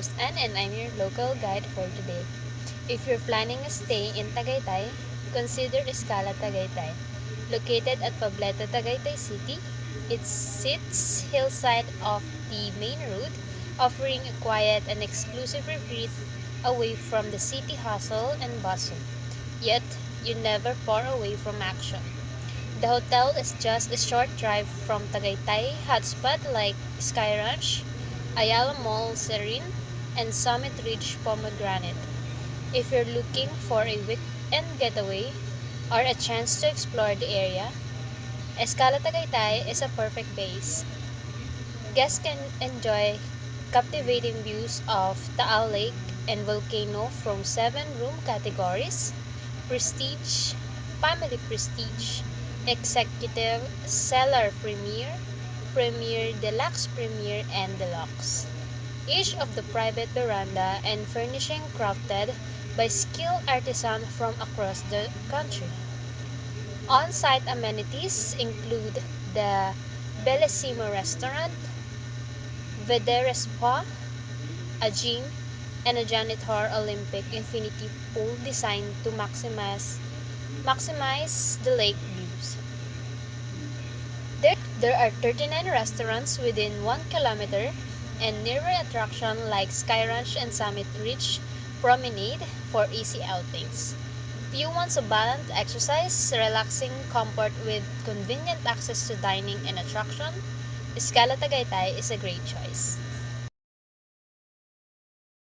host Anne and I'm your local guide for today. If you're planning a stay in Tagaytay, consider Escala Tagaytay. Located at Poblete, Tagaytay City, it sits hillside off the main road, offering a quiet and exclusive retreat away from the city hustle and bustle. Yet, you never far away from action. The hotel is just a short drive from Tagaytay hotspot like Sky Ranch, Ayala Mall Serene, and Summit Ridge Pomegranate. If you're looking for a weekend getaway or a chance to explore the area, Escala Tagaytay is a perfect base. Guests can enjoy captivating views of Taal Lake and volcano from 7 room categories: Prestige, Family Prestige, Executive, Cellar Premier, Premier, Deluxe Premier, and Deluxe. Each of the private veranda and furnishing crafted by skilled artisans from across the country. On-site amenities include the Bellissimo Restaurant, Vedere Spa, a gym, and a Janitor Olympic infinity pool designed to maximize the lake views. There are 39 restaurants within 1 kilometer and nearby attractions like Sky Ranch and Summit Ridge Promenade for easy outings. If you want a balanced exercise, relaxing comfort with convenient access to dining and attraction, Escala Tagaytay is a great choice.